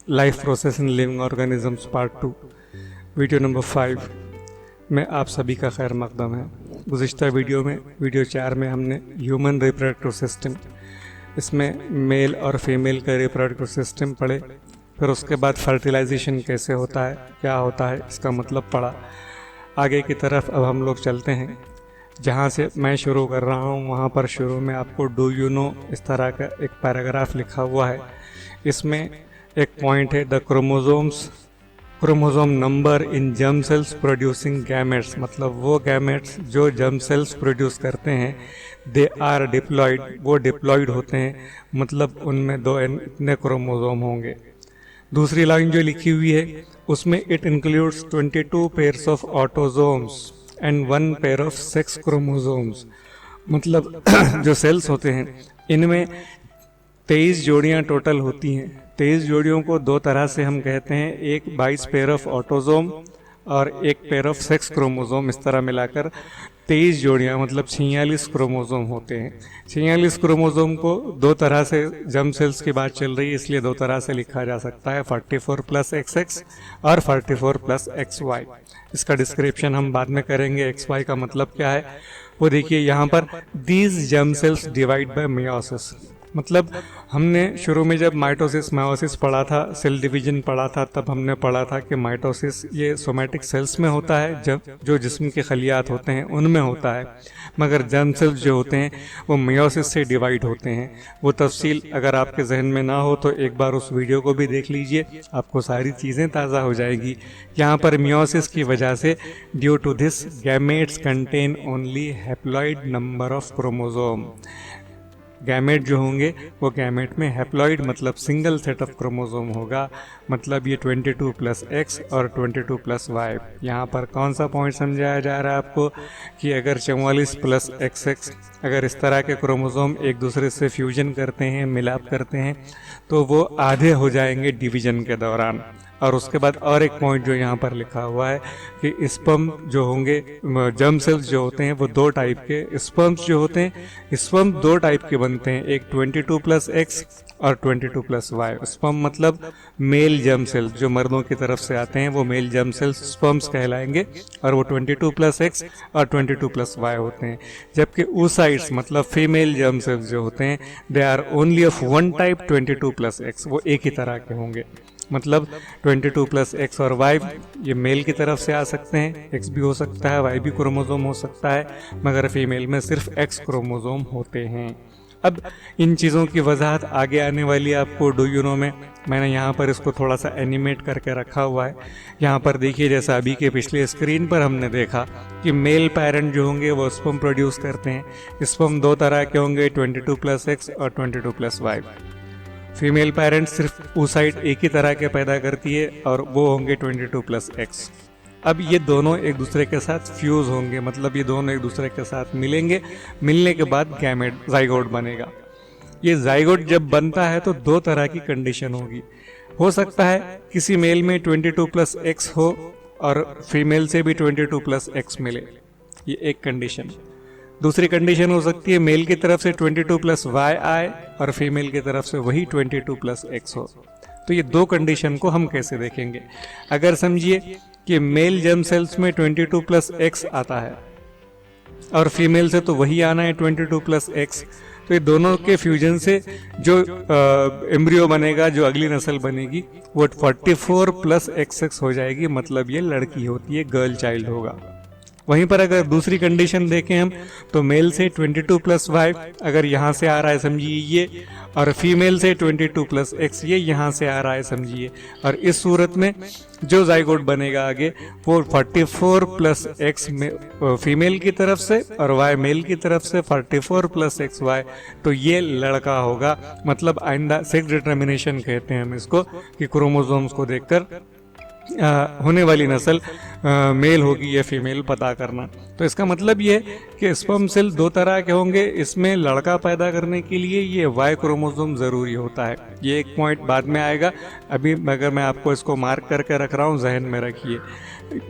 Life process in living organisms part 2 video number 5 में आप सभी का खैर मकदम है। गुज़िश्ता वीडियो 4 में हमने ह्यूमन रिप्रोडक्टिव सिस्टम, इसमें मेल और फीमेल का रिप्रोडक्टिव सिस्टम पढ़े। फिर उसके बाद फर्टिलाइजेशन कैसे होता है, क्या होता है, इसका मतलब पढ़ा। आगे की तरफ अब हम लोग चलते हैं। जहाँ से मैं शुरू कर रहा हूँ वहाँ पर शुरू में आपको डू यू नो इस तरह का एक पैराग्राफ लिखा हुआ है। इसमें एक पॉइंट है the chromosome number in germ cells producing gametes, मतलब वो गैमेट्स जो जर्म सेल्स प्रोड्यूस करते हैं दे आर डिप्लॉयड, वो डिप्लॉयड होते हैं, मतलब उनमें दो इतने क्रोमोसोम होंगे। दूसरी लाइन जो लिखी हुई है उसमें it includes 22 pairs of autosomes and 1 pair of sex chromosomes, मतलब जो सेल्स होते हैं इनमें 23 जोड़ियाँ टोटल होती हैं। 23 जोड़ियों को दो तरह से हम कहते हैं, एक 22 पेयर ऑफ ऑटोसोम और एक पेयर ऑफ सेक्स क्रोमोसोम। इस तरह मिलाकर 23 जोड़ियाँ मतलब 46 क्रोमोसोम होते हैं। 46 क्रोमोसोम को दो तरह से, जर्म सेल्स की बात चल रही है इसलिए दो तरह से लिखा जा सकता है, 44 प्लस XX और 44 प्लस XY। इसका डिस्क्रिप्शन हम बाद में करेंगे। XY का मतलब क्या है वो देखिए यहाँ पर, these germ cells divide by meiosis, मतलब हमने शुरू में जब माइटोसिस मायोसिस पढ़ा था, सेल डिवीजन पढ़ा था, तब हमने पढ़ा था कि माइटोसिस ये सोमैटिक सेल्स में होता है, जब जो जिस्म के खलियात होते हैं उनमें होता है, मगर जर्म सेल्स जो होते हैं वो मेयोसिस से डिवाइड होते हैं। वो तफसील अगर आपके जहन में ना हो तो एक बार उस वीडियो को भी देख लीजिए, आपको सारी चीज़ें ताज़ा हो जाएगी। यहाँ पर मेयोसिस की वजह से due to this gametes contain only haploid number of chromosome, gamete जो होंगे वो गैमेट में हैप्लॉइड मतलब सिंगल सेट ऑफ क्रोमोसोम होगा, मतलब ये 22 प्लस X और 22 प्लस Y। यहाँ पर कौन सा पॉइंट समझाया जा रहा है आपको कि अगर 44 प्लस XX, अगर इस तरह के क्रोमोसोम एक दूसरे से फ्यूजन करते हैं, मिलाप करते हैं, तो वो आधे हो जाएंगे डिवीजन के दौरान। और उसके बाद और एक पॉइंट जो यहाँ पर लिखा हुआ है कि स्पर्म जो होंगे, जर्म सेल्स जो होते हैं वो दो टाइप के, स्पर्म्स जो होते हैं स्पर्म दो टाइप के बनते हैं, एक 22 प्लस X और 22 प्लस Y। स्पर्म मतलब मेल जर्म सेल्स जो मर्दों की तरफ से आते हैं वो मेल जर्म सेल्स स्पर्म्स कहलाएंगे, और वो 22 प्लस X और 22 प्लस Y होते हैं। जबकि oocytes मतलब फीमेल जर्म सेल्स जो होते हैं they are only of one type 22 plus X, वो एक ही तरह के होंगे, मतलब 22 प्लस X और Y ये मेल की तरफ से आ सकते हैं, X भी हो सकता है, Y भी क्रोमोसोम हो सकता है, मगर फीमेल में सिर्फ X क्रोमोसोम होते हैं। अब इन चीज़ों की वजाहत आगे आने वाली है आपको डू यू नो में। मैंने यहाँ पर इसको थोड़ा सा एनिमेट करके रखा हुआ है। यहाँ पर देखिए, जैसा अभी के पिछले स्क्रीन पर हमने देखा कि मेल पेरेंट जो होंगे वो स्पर्म प्रोड्यूस करते हैं। स्पर्म दो तरह के होंगे, 22 प्लस X और 22 प्लस Y। फीमेल पेरेंट सिर्फ oocyte एक ही तरह के पैदा करती है और वो होंगे 22 प्लस X। अब ये दोनों एक दूसरे के साथ फ्यूज होंगे, मतलब ये दोनों एक दूसरे के साथ मिलेंगे, मिलने के बाद गैमेट जाइगोट बनेगा। ये जाइगोट जब बनता है तो दो तरह की कंडीशन होगी। हो सकता है किसी मेल में 22 प्लस X हो और फीमेल से भी 22 प्लस X मिले, ये एक कंडीशन। दूसरी कंडीशन हो सकती है मेल की तरफ से 22 प्लस Y आए और फीमेल की तरफ से वही 22 प्लस X हो। तो ये दो कंडीशन को हम कैसे देखेंगे? अगर समझिए कि मेल जर्म सेल्स में 22 प्लस X आता है और फीमेल से तो वही आना है 22 प्लस X, तो ये दोनों के फ्यूजन से जो एम्ब्रियो बनेगा, जो अगली नस्ल बनेगी, वो 44 प्लस XX हो जाएगी, मतलब ये लड़की होती है, गर्ल चाइल्ड होगा। वहीं पर अगर दूसरी कंडीशन देखें हम तो मेल से 22 प्लस Y अगर यहाँ से आ रहा है समझिए ये, और फीमेल से 22 प्लस X ये यहाँ से आ रहा है समझिए, और इस सूरत में जो जाइगोट बनेगा आगे वो 44 प्लस X में फीमेल की तरफ से और Y मेल की तरफ से 44 प्लस XY, तो ये लड़का होगा। मतलब आइंदा सेक्स डिटर्मिनेशन कहते हैं हम इसको, कि क्रोमोसोम्स को देखकर होने वाली नस्ल मेल होगी या फीमेल पता करना। तो इसका मतलब ये है कि स्पर्म सेल दो तरह के होंगे। इसमें लड़का पैदा करने के लिए ये वाई क्रोमोसोम ज़रूरी होता है। ये एक पॉइंट बाद में आएगा, अभी मगर मैं आपको इसको मार्क करके रख रहा हूँ, जहन में रखिए।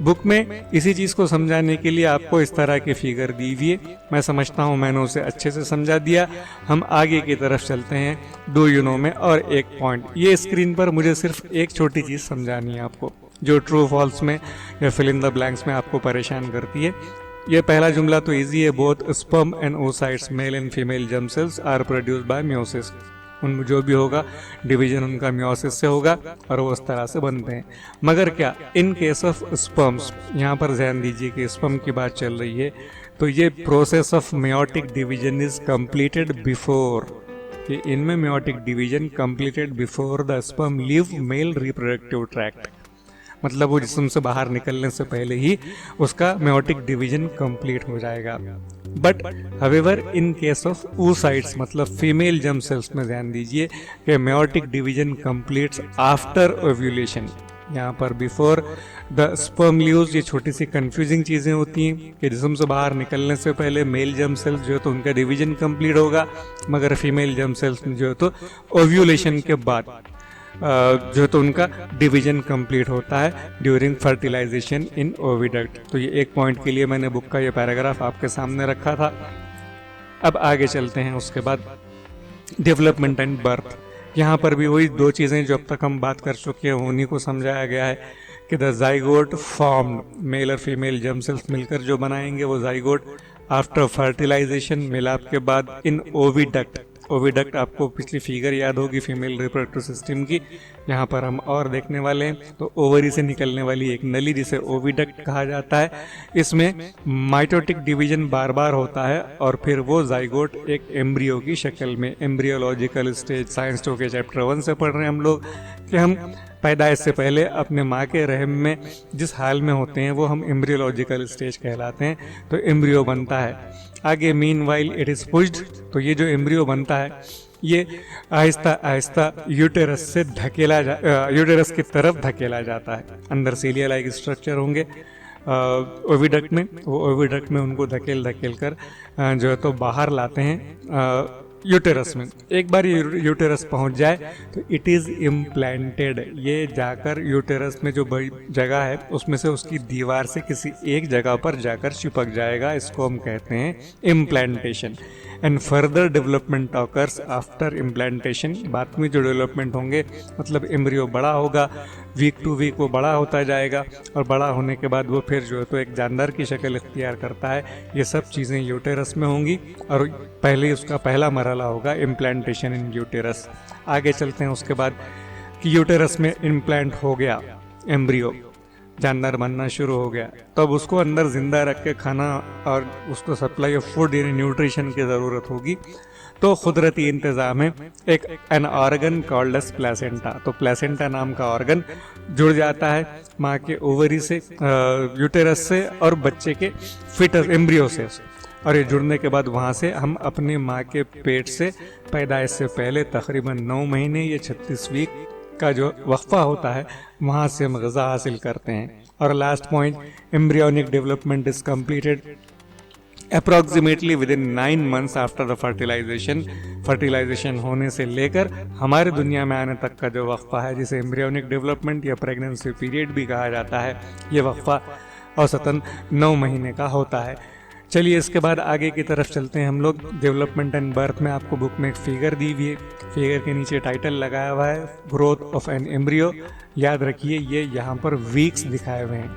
बुक में इसी चीज़ को समझाने के लिए आपको इस तरह की फिगर दी हुई है। मैं समझता हूँ मैंने उसे अच्छे से समझा दिया। हम आगे की तरफ चलते हैं डू यू नो में। और एक पॉइंट, ये स्क्रीन पर मुझे सिर्फ एक छोटी चीज़ समझानी है आपको, जो ट्रू फॉल्स में या फिल इन द ब्लैंक्स में आपको परेशान करती है। ये पहला जुमला तो इजी है, both sperm and oocytes male and female germ cells are produced by meiosis. उन जो भी होगा डिवीजन उनका मियोसिस से होगा और वो उस तरह से बनते हैं। मगर क्या इन केस ऑफ स्पर्म्स, यहाँ पर ध्यान दीजिए कि स्पर्म की बात चल रही है, तो ये process of meiotic division is completed before, कि इनमें meiotic division completed before the sperm leave male reproductive tract. मतलब वो जिस्म से बाहर निकलने से पहले ही उसका मेयोटिक डिवीजन कंप्लीट हो जाएगा। But however in case of oocytes मतलब फीमेल जर्म सेल्स में ध्यान दीजिए कि meiotic division completes after ovulation. यहाँ पर बिफोर द स्पर्म लीव्स, ये छोटी सी कंफ्यूजिंग चीज़ें होती हैं कि जिस्म से बाहर निकलने से पहले मेल जर्म सेल्स जो है तो उनका डिवीजन कंप्लीट होगा, मगर फीमेल जर्म सेल्स में जो है तो ओव्यूलेशन के बाद जो तो उनका डिवीजन कंप्लीट होता है ड्यूरिंग फर्टिलाइजेशन इन ओविडक्ट। तो ये एक पॉइंट के लिए मैंने बुक का ये पैराग्राफ आपके सामने रखा था। अब आगे चलते हैं उसके बाद डेवलपमेंट एंड बर्थ। यहाँ पर भी वही दो चीज़ें जो अब तक हम बात कर चुके हैं उन्हीं को समझाया गया है कि द जाइगोट फॉर्म्ड, मेल और फीमेल जर्म सेल्स मिलकर जो बनाएंगे वो जाइगोट आफ्टर फर्टिलाइजेशन, मिलाप के बाद इन ओविडक्ट। ओविडक्ट आपको पिछली फिगर याद होगी फीमेल रिप्रोडक्टिव सिस्टम की, यहाँ पर हम और देखने वाले हैं। तो ओवरी से निकलने वाली एक नली जिसे ओविडक्ट कहा जाता है, इसमें माइटोटिक डिवीजन बार बार होता है और फिर वो जाइगोट एक एम्ब्रियो की शक्ल में, एम्ब्रियोलॉजिकल स्टेज साइंस टू के चैप्टर 1 से पढ़ रहे हैं हम लोग कि हम पैदाइश से पहले अपने माँ के रहम में जिस हाल में होते हैं वो हम एम्ब्रियोलॉजिकल स्टेज कहलाते हैं। तो एम्ब्रियो बनता है। आगे mean while it is pushed, तो ये जो एम्ब्रियो बनता है ये आहिस्ता आहिस्ता यूटेरस से यूटेरस की तरफ धकेला जाता है। अंदर सीलिया लाइक स्ट्रक्चर होंगे ओविडक्ट में, वो ओविडक्ट में उनको धकेल कर जो है तो बाहर लाते हैं यूटेरस में। एक बार यूटेरस पहुंच जाए तो इट इज़ इम्प्लांटेड, ये जाकर यूटेरस में जो बड़ी जगह है उसमें से उसकी दीवार से किसी एक जगह पर जाकर चिपक जाएगा। इसको हम कहते हैं implantation. And further development occurs after implantation. बाद में जो डेवलपमेंट होंगे मतलब एम्ब्रियो बड़ा होगा, वीक टू वीक वो बड़ा होता जाएगा और बड़ा होने के बाद वो फिर जो है तो एक जानदार की शक्ल इख्तियार करता है। ये सब चीज़ें यूटेरस में होंगी और पहले उसका पहला मरहला होगा इम्प्लांटेशन इन यूटेरस। आगे चलते हैं उसके बाद कि यूटेरस में इम्प्लांट हो गया एम्ब्रियो, जानदार बनना शुरू हो गया, तब उसको अंदर जिंदा रख के खाना और उसको सप्लाई ऑफ फूड यानी न्यूट्रिशन की ज़रूरत होगी। तो कुदरती इंतज़ाम है एक an organ called as placenta. तो प्लेसेंटा नाम का ऑर्गन जुड़ जाता है माँ के ओवरी से, यूटेरस से और बच्चे के फिटस एम्ब्रियो से, और ये जुड़ने के बाद वहाँ से हम अपने माँ के पेट से पैदाइश से पहले तकरीबन 9 महीने या 36 वीक का जो वक्फा होता है वहाँ से हम ग़िज़ा हासिल करते हैं। और last point, embryonic development is completed approximately within 9 months after the fertilization. Fertilization होने से लेकर हमारे दुनिया में आने तक का जो वक्फा है जिसे एम्ब्रियोनिक डेवलपमेंट या प्रेगनेंसी पीरियड भी कहा जाता है, ये वक्फा औसतन 9 महीने का होता है। चलिए इसके बाद आगे की तरफ चलते हैं हम लोग। डेवलपमेंट एंड बर्थ में आपको बुक में एक फिगर दी हुई है, फिगर के नीचे टाइटल लगाया हुआ है ग्रोथ ऑफ एन एम्ब्रियो। याद रखिए ये यहाँ पर वीक्स दिखाए हुए हैं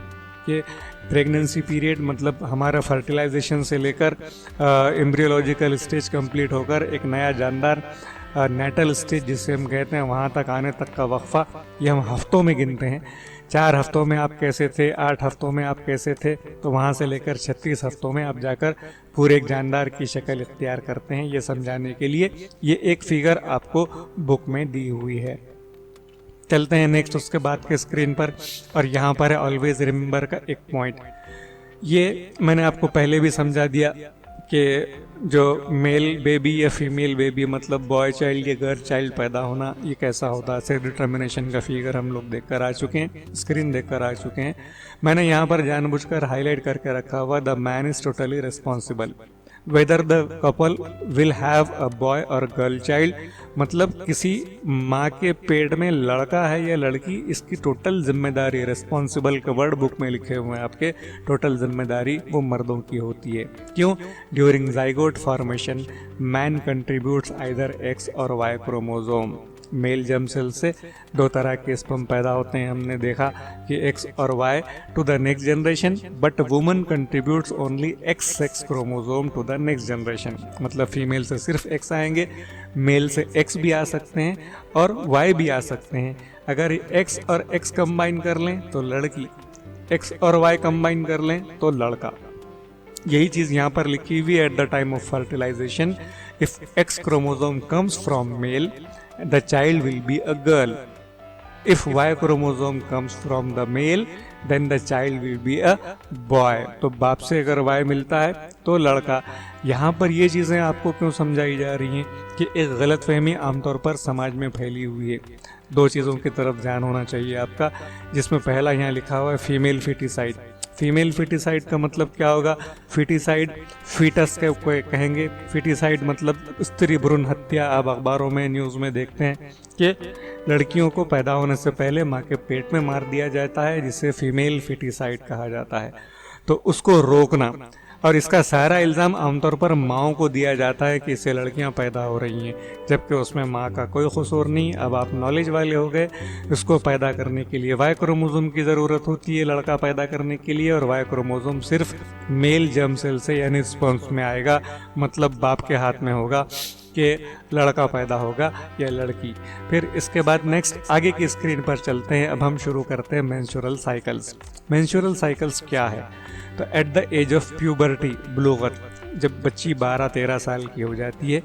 कि प्रेगनेंसी पीरियड मतलब हमारा फर्टिलाइजेशन से लेकर एम्ब्रियोलॉजिकल स्टेज कंप्लीट होकर एक नया जानदार नेटल स्टेज जिसे हम कहते हैं वहाँ तक आने तक का वक्फा, ये हम हफ्तों में गिनते हैं। 4 हफ्तों में आप कैसे थे, 8 हफ्तों में आप कैसे थे, तो वहाँ से लेकर 36 हफ्तों में आप जाकर पूरे एक जानदार की शक्ल इख्तियार करते हैं। ये समझाने के लिए ये एक फिगर आपको बुक में दी हुई है। चलते हैं नेक्स्ट उसके बाद के स्क्रीन पर, और यहाँ पर है ऑलवेज रिमेंबर का एक पॉइंट। ये मैंने आपको पहले भी समझा दिया कि जो मेल बेबी या फीमेल बेबी मतलब बॉय चाइल्ड या गर्ल चाइल्ड पैदा होना ये कैसा होता है, सेक्स डिटर्मिनेशन का फिगर हम लोग देखकर आ चुके हैं, स्क्रीन देखकर आ चुके हैं। मैंने यहाँ पर जानबूझकर हाईलाइट करके रखा हुआ the man is totally responsible whether the couple will have a boy और गर्ल चाइल्ड, मतलब किसी माँ के पेट में लड़का है या लड़की, इसकी टोटल जिम्मेदारी, रिस्पॉन्सिबल के वर्ड बुक में लिखे हुए हैं आपके, टोटल जिम्मेदारी वो मर्दों की होती है। क्यों? During zygote formation man contributes either X और Y chromosome. Male germ cell से दो तरह के स्पर्म पैदा होते हैं, हमने देखा कि एक्स और Y to the next generation, but woman contributes only X sex chromosome to the next generation. मतलब फीमेल से सिर्फ एक्स आएंगे, मेल से एक्स भी आ सकते हैं और वाई भी आ सकते हैं। अगर एक्स और एक्स कंबाइन कर लें तो लड़की, एक्स और वाई कंबाइन कर लें तो लड़का। यही चीज़ यहाँ पर लिखी हुई है, at the time of fertilization if X chromosome comes from male the child will be a girl. If Y chromosome comes from the male, then the child will be a boy. तो बाप से अगर Y मिलता है तो लड़का। यहाँ पर ये चीज़ें आपको क्यों समझाई जा रही हैं कि एक गलतफहमी आमतौर पर समाज में फैली हुई है। दो चीज़ों की तरफ ध्यान होना चाहिए आपका, जिसमें पहला यहाँ लिखा हुआ है फीमेल फिटिसाइड। फीमेल फिटिसाइड का मतलब क्या होगा? फिटिसाइड फीटस के कहेंगे, फिटिसाइड मतलब स्त्री भ्रूण हत्या। आप अखबारों में न्यूज़ में देखते हैं कि लड़कियों को पैदा होने से पहले माँ के पेट में मार दिया जाता है, जिसे फीमेल फिटिसाइड कहा जाता है। तो उसको रोकना, और इसका सारा इल्ज़ाम आमतौर पर माँओं को दिया जाता है कि इससे लड़कियां पैदा हो रही हैं, जबकि उसमें माँ का कोई कसूर नहीं। अब आप नॉलेज वाले हो गए। इसको पैदा करने के लिए वाई क्रोमोसोम की ज़रूरत होती है लड़का पैदा करने के लिए, और वाई क्रोमोसोम सिर्फ मेल जर्म सेल से यानी स्पर्म्स में आएगा, मतलब बाप के हाथ में होगा कि लड़का पैदा होगा या लड़की। फिर इसके बाद नेक्स्ट आगे की स्क्रीन पर चलते हैं। अब हम शुरू करते हैं मेंस्ट्रुअल साइकिल्स। मेंस्ट्रुअल साइकिल्स क्या है? तो at the age of puberty, ब्लूगत, जब बच्ची 12-13 साल की हो जाती है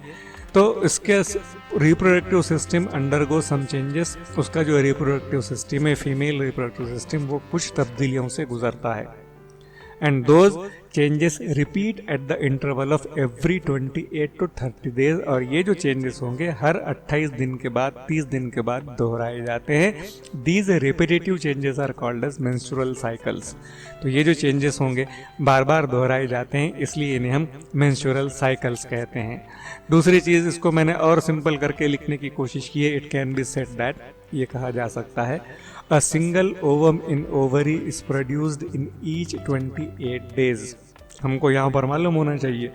तो इसके reproductive system undergo some changes. उसका जो रिप्रोडक्टिव सिस्टम है, फीमेल रिप्रोडक्टिव सिस्टम, वो कुछ तब्दीलियों से गुजरता है। And those changes repeat at the interval of every 28 to 30 days. और ये जो चेंजेस होंगे हर 28 दिन के बाद, 30 दिन के बाद दोहराए जाते हैं। These repetitive changes are called as menstrual cycles. तो ये जो चेंजेस होंगे बार बार दोहराए जाते हैं, इसलिए इन्हें हम मेंस्ट्रुअल साइकिल्स कहते हैं। दूसरी चीज़, इसको मैंने और सिंपल करके लिखने की कोशिश की है। It can be said that, ये कहा जा सकता है, A single ovum in ovary is produced in each 28 days। हमको यहाँ पर मालूम होना चाहिए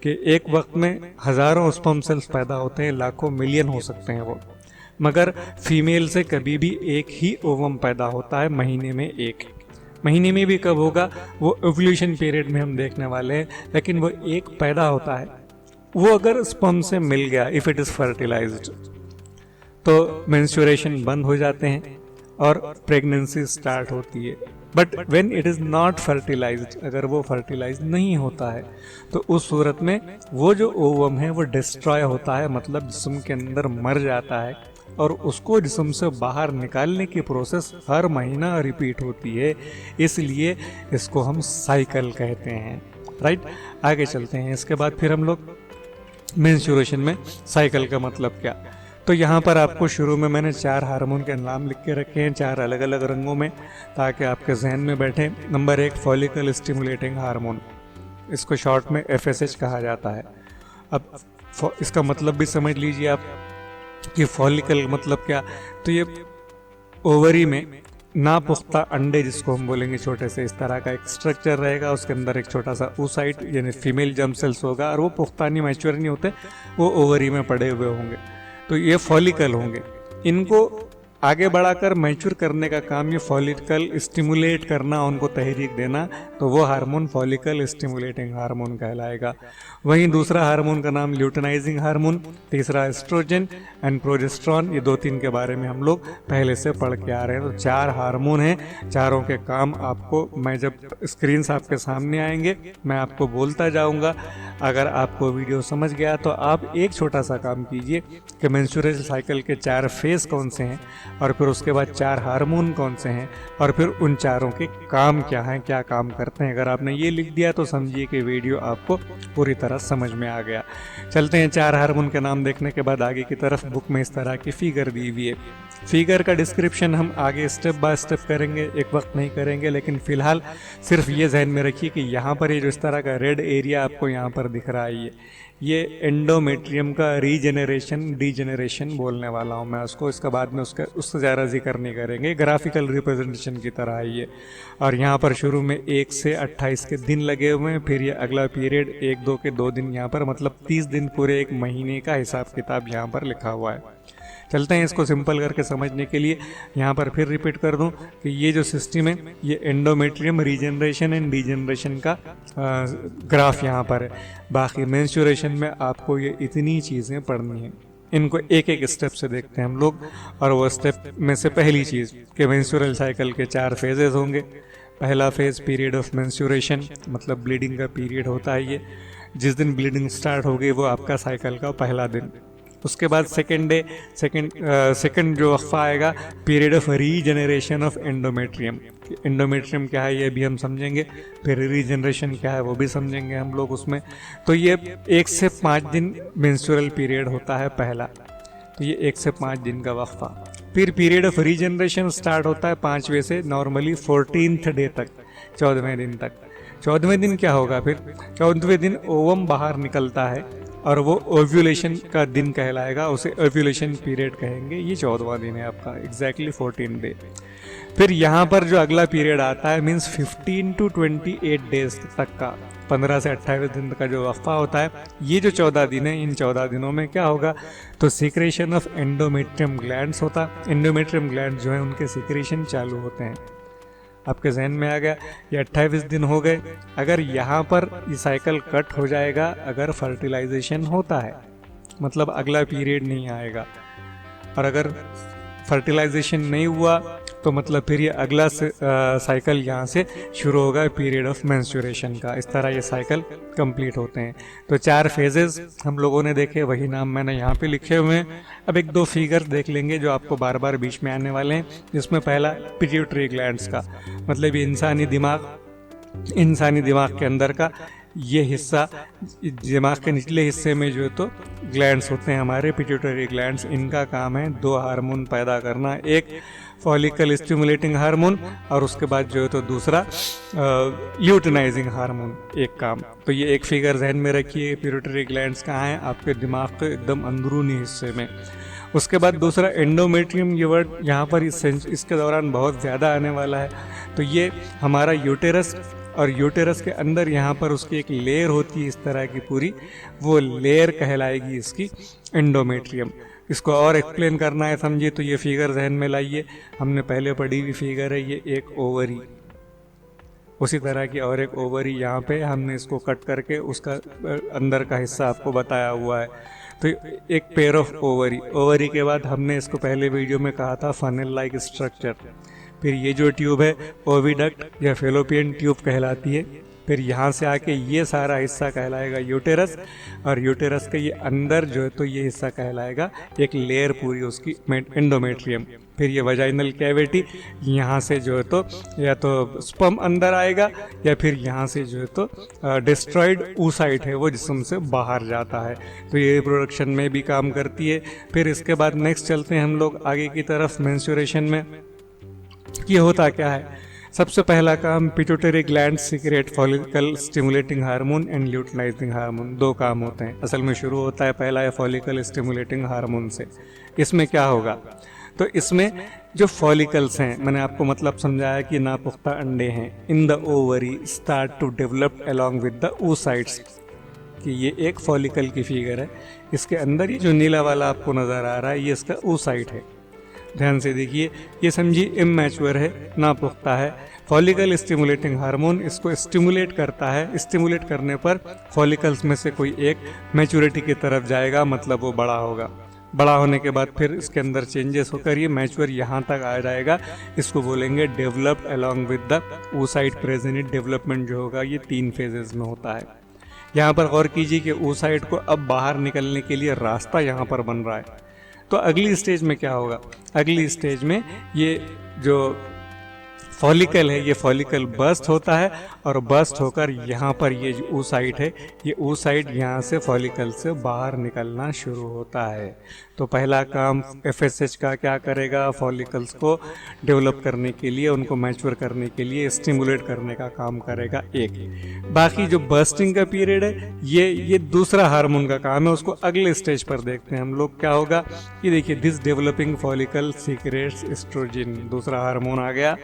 कि एक वक्त में हज़ारों स्पर्म सेल्स पैदा होते हैं, लाखों मिलियन हो सकते हैं वो, मगर फीमेल से कभी भी एक ही ओवम पैदा होता है, महीने में एक। महीने में भी कब होगा वो एवोल्यूशन पीरियड में हम देखने वाले हैं, लेकिन वो एक पैदा होता है। वो अगर स्पर्म से मिल गया, इफ़ इट इज़ फर्टिलाइज्ड, तो मेंस्ट्रुएशन बंद हो जाते हैं और प्रेगनेंसी स्टार्ट होती है। But when it is not fertilized, अगर वो फर्टिलाइज नहीं होता है तो उस सूरत में वो जो ओवम है वो डिस्ट्रॉय होता है, मतलब जिस्म के अंदर मर जाता है, और उसको जिस्म से बाहर निकालने की प्रोसेस हर महीना रिपीट होती है। इसलिए इसको हम साइकिल कहते हैं। राइट, आगे चलते हैं। इसके बाद फिर हम लोग मेंस्ट्रुएशन में साइकिल का मतलब क्या। तो यहाँ पर आपको शुरू में मैंने 4 हार्मोन के नाम लिख के रखे हैं, 4 अलग अलग रंगों में, ताकि आपके जहन में बैठे। नंबर 1 फॉलिकल स्टिमुलेटिंग हार्मोन, इसको शॉर्ट में FSH कहा जाता है। अब इसका मतलब भी समझ लीजिए आप कि फॉलिकल मतलब क्या। तो ये ओवरी में नापुख्ता अंडे, जिसको हम बोलेंगे छोटे से, इस तरह का एक स्ट्रक्चर रहेगा, उसके अंदर एक छोटा सा oocyte यानी फीमेल जर्म सेल्स होगा, और वो पुख्ता नहीं, मैच्योर नहीं होते, वो ओवरी में पड़े हुए होंगे। तो ये फॉलिकल होंगे। इनको आगे बढ़ाकर मैच्योर करने का काम ये फॉलिकल स्टिमुलेट करना, उनको तहरीक देना, तो वो हार्मोन फॉलिकल स्टिमुलेटिंग हार्मोन कहलाएगा। वहीं दूसरा हार्मोन का नाम ल्यूटेनाइजिंग हार्मोन, तीसरा एस्ट्रोजन एंड प्रोजेस्टेरॉन। ये 2-3 के बारे में हम लोग पहले से पढ़ के आ रहे हैं। तो 4 हार्मोन हैं, चारों के काम आपको, मैं जब स्क्रीन आपके सामने आएंगे मैं आपको बोलता जाऊंगा। अगर आपको वीडियो समझ गया तो आप एक छोटा सा काम कीजिए कि मेंस्ट्रुअल साइकिल के 4 फेज कौन से हैं और फिर उसके बाद 4 हार्मोन कौन से हैं, और फिर उन चारों के काम क्या हैं, क्या काम करते हैं। अगर आपने ये लिख दिया तो समझिए कि वीडियो आपको पूरी तरह समझ में आ गया। चलते हैं 4 हार्मोन के नाम देखने के बाद आगे की तरफ। बुक में इस तरह की फिगर दी हुई है। फिगर का डिस्क्रिप्शन हम आगे स्टेप बाय स्टेप करेंगे, एक वक्त नहीं करेंगे, लेकिन फिलहाल सिर्फ ये जहन में रखिए कि यहाँ पर ये जो इस तरह का रेड एरिया आपको यहाँ पर दिख रहा है, ये एंडोमेट्रियम का रीजेनरेशन डीजेनरेशन बोलने वाला हूँ मैं उसको। इसका बाद में उससे ज़्यादा जिक्र नहीं करेंगे, ग्राफिकल रिप्रेजेंटेशन की तरह है ये। और यहाँ पर शुरू में 1 से 28 के दिन लगे हुए हैं, फिर ये अगला पीरियड 1-2 के 2 दिन यहाँ पर, मतलब 30 दिन पूरे एक महीने का हिसाब किताब यहाँ पर लिखा हुआ है। चलते हैं इसको सिंपल करके समझने के लिए। यहाँ पर फिर रिपीट कर दूं कि ये जो सिस्टम है, ये एंडोमेट्रियम रीजनरेशन एंड डीजनरेशन का ग्राफ यहाँ पर है। बाकी मेंस्ट्रुएशन में आपको ये इतनी चीज़ें पढ़नी हैं, इनको एक एक स्टेप से देखते हैं हम लोग। और वो स्टेप में से पहली चीज़ कि मेंस्ट्रुअल साइकिल के 4 फेजेस होंगे। पहला फेज़ पीरियड ऑफ मेंस्ट्रुएशन, मतलब ब्लीडिंग का पीरियड होता है ये। जिस दिन ब्लीडिंग स्टार्ट हो गई वो आपका साइकिल का पहला दिन। उसके बाद सेकेंड जो वक्फा आएगा, period of regeneration of endometrium. Endometrium क्या है ये भी हम समझेंगे, फिर रीजनरेशन क्या है वो भी समझेंगे हम लोग उसमें। तो ये 1 से 5 दिन मेंस्ट्रुअल पीरियड होता है पहला, तो ये 1 से 5 दिन का वक्फा। फिर पीरियड ऑफ रीजनरेशन स्टार्ट होता है 5वें से नॉर्मली 14th डे तक, 14वें दिन तक। 14वें दिन क्या होगा फिर? 14वें दिन ओवम बाहर निकलता है और वो ओव्यूलेशन का दिन कहलाएगा, उसे ओव्यूलेशन पीरियड कहेंगे। ये 14वां दिन है आपका, एग्जैक्टली 14 डे। फिर यहाँ पर जो अगला पीरियड आता है मीन्स 15 to 28 डेज तक का, 15 से 28 दिन का जो वक्फा होता है, ये जो 14 दिन है, इन 14 दिनों में क्या होगा? तो सीक्रेशन ऑफ एंडोमेट्रियम ग्लैंड्स होता। एंडोमेट्रियम ग्लैंड जो है उनके सीक्रेशन चालू होते हैं। आपके जहन में आ गया, ये 28 दिन हो गए। अगर यहाँ पर ये साइकिल कट हो जाएगा, अगर फर्टिलाइजेशन होता है, मतलब अगला पीरियड नहीं आएगा, और अगर फर्टिलाइजेशन नहीं हुआ तो मतलब फिर ये अगला साइकिल यहाँ से शुरू होगा, पीरियड ऑफ मेंस्ट्रुएशन का। इस तरह ये साइकिल कंप्लीट होते हैं। तो 4 फेजेस हम लोगों ने देखे, वही नाम मैंने यहाँ पे लिखे हुए हैं। अब 1-2 फिगर देख लेंगे जो आपको बार बार बीच में आने वाले हैं। जिसमें पहला पिट्यूटरी ग्लैंड्स का, मतलब ये इंसानी दिमाग के अंदर का ये हिस्सा, दिमाग के निचले हिस्से में जो है तो ग्लैंड्स होते हैं हमारे, पिट्यूटरी ग्लैंड्स। इनका काम है 2 हार्मोन पैदा करना, एक फॉलिकल स्टिमुलेटिंग हार्मोन और उसके बाद जो है तो दूसरा ल्यूटिनाइजिंग हार्मोन, एक काम। तो ये एक फिगर जहन में रखिए, पिट्यूटरी ग्लैंड्स कहाँ हैं? आपके दिमाग के एकदम अंदरूनी हिस्से में। उसके बाद दूसरा एंडोमेट्रियम, ये वर्ड यहाँ पर इसके दौरान बहुत ज़्यादा आने वाला है। तो ये हमारा यूटेरस, और यूटेरस के अंदर यहाँ पर उसकी एक लेयर होती है इस तरह की पूरी, वो लेयर कहलाएगी इसकी एंडोमेट्रियम। इसको और एक्सप्लेन करना है समझिए तो ये फिगर जहन में लाइए, हमने पहले पढ़ी हुई फिगर है, ये एक ओवरी, उसी तरह की और एक ओवरी यहाँ पे हमने इसको कट करके उसका अंदर का हिस्सा आपको बताया हुआ है। तो एक पेयर ऑफ ओवरी के बाद हमने इसको पहले वीडियो में कहा था फनल लाइक स्ट्रक्चर। फिर ये जो ट्यूब है ओविडक्ट या फेलोपियन ट्यूब कहलाती है। फिर यहाँ से आके ये सारा हिस्सा कहलाएगा यूटेरस, और यूटेरस के ये अंदर जो है तो ये हिस्सा कहलाएगा एक लेयर पूरी उसकी एंडोमेट्रियम। फिर ये वजाइनल कैविटी, यहाँ से जो है तो या तो स्पर्म अंदर आएगा या फिर यहाँ से जो है तो डिस्ट्रॉयड oocyte है वो जिस्म से बाहर जाता है, तो ये रिप्रोडक्शन में भी काम करती है। फिर इसके बाद नेक्स्ट चलते हैं हम लोग आगे की तरफ मेंस्ट्रुएशन में। ये होता क्या है? सबसे पहला काम, pituitary gland secret follicle stimulating hormone and luteinizing hormone, 2 काम होते हैं। असल में शुरू होता है पहला है फॉलिकल स्टिमुलेटिंग हार्मोन से। इसमें क्या होगा? तो इसमें जो फॉलिकल्स हैं, मैंने आपको मतलब समझाया कि नापुख्ता अंडे हैं, in the ovary start to develop along with the oocytes, कि ये एक फॉलिकल की फिगर है। इसके अंदर ये जो नीला वाला आपको नज़र आ रहा है ये इसका oocyte है। ध्यान से देखिए, ये समझिए इमैच्योर है, नापुख्ता है। फॉलिकल स्टिमुलेटिंग हार्मोन इसको स्टिमुलेट करता है। स्टिमुलेट करने पर फॉलिकल्स में से कोई एक मैच्योरिटी की तरफ जाएगा, मतलब वो बड़ा होगा। बड़ा होने के बाद फिर इसके अंदर चेंजेस होकर ये मैच्योर यहाँ तक आ जाएगा। इसको बोलेंगे developed along with the oocyte present. Development जो होगा ये 3 फेजेस में होता है। यहाँ पर गौर कीजिए कि oocyte को अब बाहर निकलने के लिए रास्ता यहाँ पर बन रहा है। तो अगली स्टेज में क्या होगा, अगली स्टेज में ये जो फॉलिकल है ये फॉलिकल बर्स्ट होता है और बर्स्ट होकर यहाँ पर ये जो oocyte है ये oocyte यहाँ से फॉलिकल से बाहर निकलना शुरू होता है। तो पहला काम FSH का क्या करेगा, फॉलिकल्स को डेवलप करने के लिए, उनको मैच्योर करने के लिए स्टिमुलेट करने का काम करेगा एक। बाकी जो बर्स्टिंग का पीरियड है ये दूसरा हार्मोन का काम है, उसको अगले स्टेज पर देखते हैं हम लोग। क्या होगा ये देखिए, this developing follicle secretes oestrogen, दूसरा हार्मोन आ गया।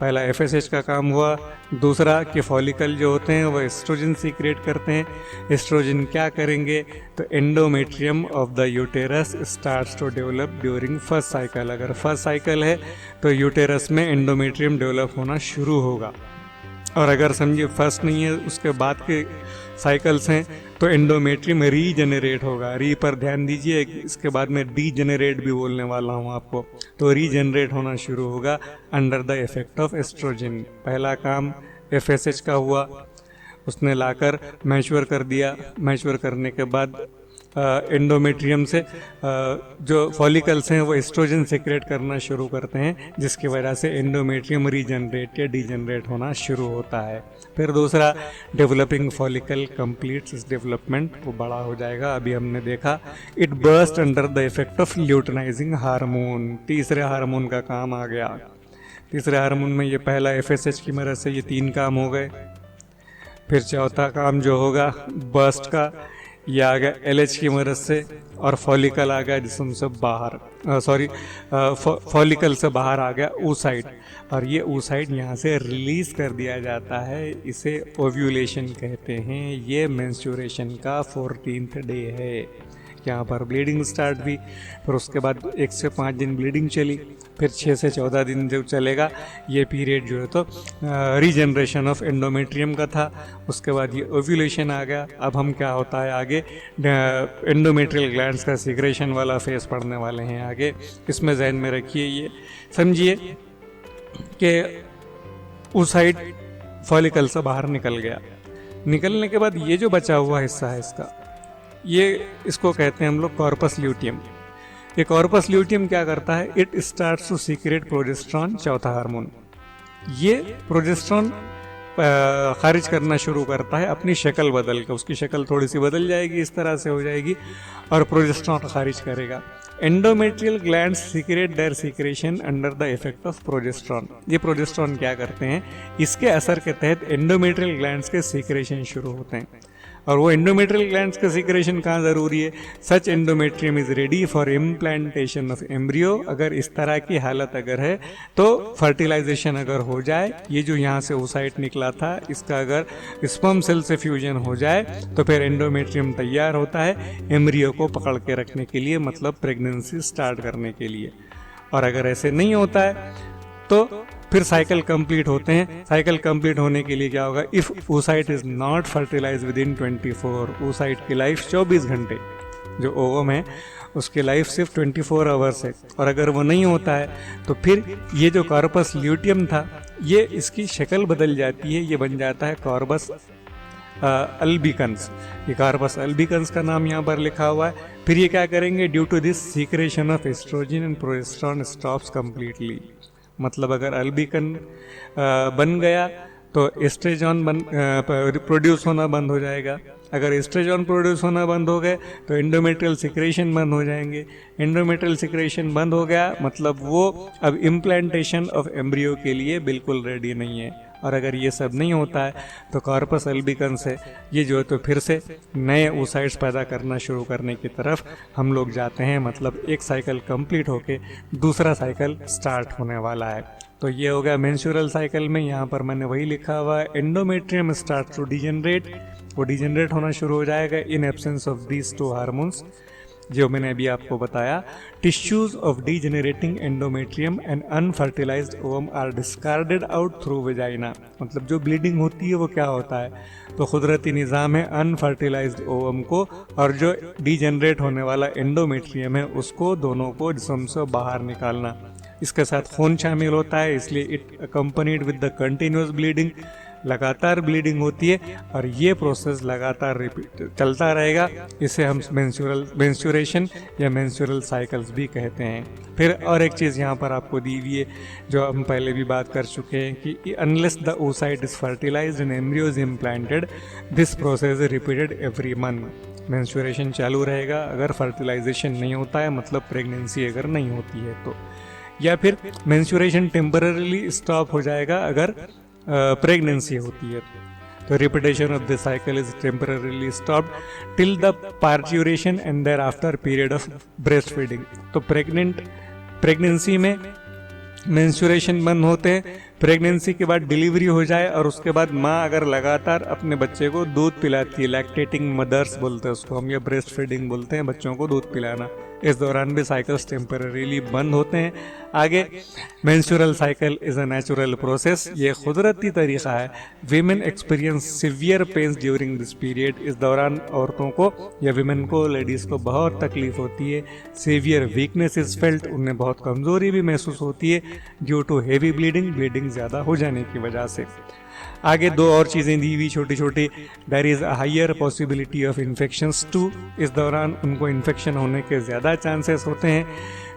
पहला FSH का काम हुआ, दूसरा कि फॉलिकल जो होते हैं वो एस्ट्रोजन सीक्रेट करते हैं। एस्ट्रोजन क्या करेंगे, तो endometrium of the uterus starts to develop during first cycle. अगर फर्स्ट साइकिल है तो यूटेरस में एंडोमेट्रियम डेवलप होना शुरू होगा, और अगर समझिए फर्स्ट नहीं है उसके बाद के साइकिल्स हैं तो एंडोमेट्रियम रीजनरेट होगा। री पर ध्यान दीजिए, इसके बाद में डीजनरेट भी बोलने वाला हूँ आपको। तो रीजनरेट होना शुरू होगा under the effect of oestrogen. पहला काम FSH का हुआ, उसने लाकर मैच्योर कर दिया। मैच्योर करने के बाद एंडोमेट्रियम से जो फॉलिकल्स हैं वो एस्ट्रोजन सीक्रेट करना शुरू करते हैं, जिसकी वजह से एंडोमेट्रियम रीजनरेट या डीजनरेट होना शुरू होता है। फिर दूसरा, डेवलपिंग फॉलिकल कंप्लीट्स इस डेवलपमेंट, वो बड़ा हो जाएगा। अभी हमने देखा it burst under the effect of luteinising hormone. तीसरे हार्मोन का काम आ गया। तीसरे हार्मोन में ये पहला FSH की मदद से ये 3 काम हो गए। फिर चौथा काम जो होगा बर्स्ट का, ये आ गया LH की मदद से, और फॉलिकल आ गया जिसम से बाहर, फॉलिकल से बाहर आ गया oocyte, और ये oocyte यहाँ से रिलीज कर दिया जाता है। इसे ओव्यूलेशन कहते हैं। ये मेंस्ट्रुएशन का 14th डे है। यहाँ पर ब्लीडिंग स्टार्ट हुई, फिर उसके बाद 1 से 5 दिन ब्लीडिंग चली, फिर 6 से 14 दिन जब चलेगा ये पीरियड जो है तो रीजनरेशन ऑफ एंडोमेट्रियम का था। उसके बाद ये ओव्यूलेशन आ गया। अब हम क्या होता है आगे, एंडोमेट्रियल ग्लैंड्स का सीक्रेशन वाला फेस पढ़ने वाले हैं आगे। इसमें जहन में रखिए, ये समझिए कि oocyte फॉलिकल से बाहर निकल गया। निकलने के बाद ये जो बचा हुआ हिस्सा है इसको कहते हैं हम लोग कॉर्पस ल्यूटियम। ये कॉर्पस ल्यूटियम क्या करता है, it starts to secrete progesterone, चौथा हार्मोन। ये प्रोजेस्टेरॉन खारिज करना शुरू करता है अपनी शक्ल बदल के। उसकी शक्ल थोड़ी सी बदल जाएगी, इस तरह से हो जाएगी, और प्रोजेस्टेरॉन खारिज करेगा। Endometrial glands secrete their secretion under the effect of progesterone. ये प्रोजेस्टेरॉन क्या करते हैं, इसके असर के तहत एंडोमेट्रियल ग्लैंड्स के सीक्रेशन शुरू होते हैं। और वो एंडोमेट्रियल ग्लैंड्स का सीक्रेशन कहाँ ज़रूरी है, such endometrium is ready for implantation of embryo. अगर इस तरह की हालत अगर है तो फर्टिलाइजेशन अगर हो जाए, ये जो यहाँ से oocyte निकला था इसका अगर स्पर्म सेल से फ्यूजन हो जाए तो फिर एंडोमेट्रियम तैयार होता है एम्ब्रियो को पकड़ के रखने के लिए, मतलब प्रेगनेंसी स्टार्ट करने के लिए। और अगर ऐसे नहीं होता है तो फिर साइकिल कंप्लीट होते हैं। साइकिल कंप्लीट होने के लिए क्या होगा, if oocyte is not fertilize within 24, oocyte की लाइफ 24 घंटे, जो ओवम है उसकी लाइफ सिर्फ 24 आवर्स है। और अगर वो नहीं होता है तो फिर ये जो कॉर्पस ल्यूटियम था ये इसकी शक्ल बदल जाती है, ये बन जाता है कॉर्पस अल्बिकन्स। ये कॉर्पस अल्बिकन्स का नाम यहाँ पर लिखा हुआ है। फिर ये क्या करेंगे, due to this secretion of oestrogen and progesterone stops completely. मतलब अगर अल्बिकन बन गया तो एस्ट्रोजन प्रोड्यूस होना बंद हो जाएगा। अगर एस्ट्रोजन प्रोड्यूस होना बंद हो गए तो एंडोमेट्रियल सिक्रेशन बंद हो जाएंगे। एंडोमेट्रियल सिक्रेशन बंद हो गया मतलब वो अब इम्प्लांटेशन ऑफ एम्ब्रियो के लिए बिल्कुल रेडी नहीं है। और अगर ये सब नहीं होता है तो कॉर्पस अल्बिकन्स है ये जो है तो फिर से नए oocytes पैदा करना शुरू करने की तरफ हम लोग जाते हैं। मतलब एक साइकिल कंप्लीट होके दूसरा साइकिल स्टार्ट होने वाला है। तो ये हो गया मेंस्ट्रुअल साइकिल में। यहाँ पर मैंने वही लिखा हुआ है, एंडोमेट्रियम स्टार्ट टू डिजेनरेट, वो डिजेनरेट होना शुरू हो जाएगा in absence of these 2 hormones जो मैंने अभी आपको बताया। Tissues of degenerating endometrium and unfertilised ovum are discarded out through vagina. मतलब जो ब्लीडिंग होती है वो क्या होता है, तो कुदरती निज़ाम है अनफर्टिलाइज्ड ओवम को और जो डीजेनरेट होने वाला एंडोमेट्रियम है उसको, दोनों को जिस्म से बाहर निकालना। इसके साथ खून शामिल होता है, इसलिए it accompanied with the continuous bleeding. लगातार ब्लीडिंग होती है और ये प्रोसेस लगातार रिपीट चलता रहेगा। इसे हम मेंस्ट्रुएशन या मेंस्ट्रुअल साइकिल्स भी कहते हैं। फिर और एक चीज़ यहाँ पर आपको दी हुई है जो हम पहले भी बात कर चुके हैं कि unless the oocyte is fertilized and embryo is implanted this process is repeated every month. Menstruation चालू रहेगा अगर फर्टिलाइजेशन नहीं होता है, मतलब प्रेगनेंसी अगर नहीं होती है तो, या फिर मेंस्ट्रुएशन टेम्पररीली स्टॉप हो जाएगा अगर प्रेगनेंसी होती है। तो repetition of the cycle is temporarily stopped till the parturition and thereafter period of breast feeding. तो प्रेगनेंसी में मेंस्ट्रुएशन बंद होते हैं, प्रेगनेंसी के बाद डिलीवरी हो जाए और उसके बाद माँ अगर लगातार अपने बच्चे को दूध पिलाती है, लैक्टेटिंग मदर्स बोलते हैं उसको हम, या ब्रेस्ट फीडिंग बोलते हैं, बच्चों को दूध पिलाना, इस दौरान भी साइकिल्स टेम्पररीली बंद होते हैं। आगे menstrual cycle is a natural process, ये कुदरती तरीक़ा है। Women experience severe pains during this period, इस दौरान औरतों को या वीमेन को, लेडीज़ को बहुत तकलीफ होती है। सीवियर वीकनेस इज फेल्ट, उन्हें बहुत कमज़ोरी भी महसूस होती है ड्यू टू हेवी ब्लीडिंग ज़्यादा हो जाने की वजह से। आगे दो और चीज़ें दी हुई छोटी छोटी, there is a higher possibility of infections too, इस दौरान उनको इन्फेक्शन होने के ज़्यादा चांसेस होते हैं।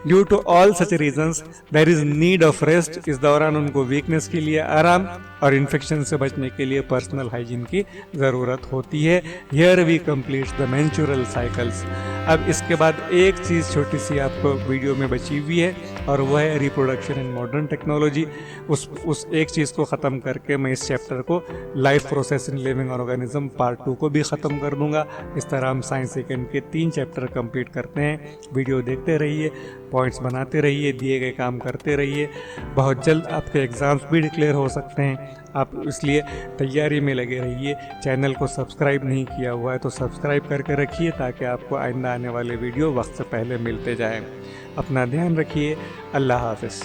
Due to all such reasons there is need of rest, इस दौरान उनको वीकनेस के लिए आराम और इन्फेक्शन से बचने के लिए पर्सनल हाइजीन की ज़रूरत होती है। Here we complete the menstrual cycles. अब इसके बाद एक चीज़ छोटी सी आपको वीडियो में बची हुई है और वह है रिप्रोडक्शन इन मॉडर्न टेक्नोलॉजी। उस एक चीज़ को ख़त्म करके मैं इस चैप्टर को life process in living organism part 2 को भी ख़त्म कर दूंगा। इस तरह हम साइंस सेकेंड के 3 चैप्टर कंप्लीट करते हैं। वीडियो देखते रहिए, पॉइंट्स बनाते रहिए, दिए गए काम करते रहिए। बहुत जल्द आपके एग्ज़ाम्स भी डिक्लेयर हो सकते हैं, आप इसलिए तैयारी में लगे रहिए। चैनल को सब्सक्राइब नहीं किया हुआ है तो सब्सक्राइब करके रखिए ताकि आपको आइंदा आने वाले वीडियो वक्त से पहले मिलते जाएं। अपना ध्यान रखिए। अल्लाह हाफ़िज़।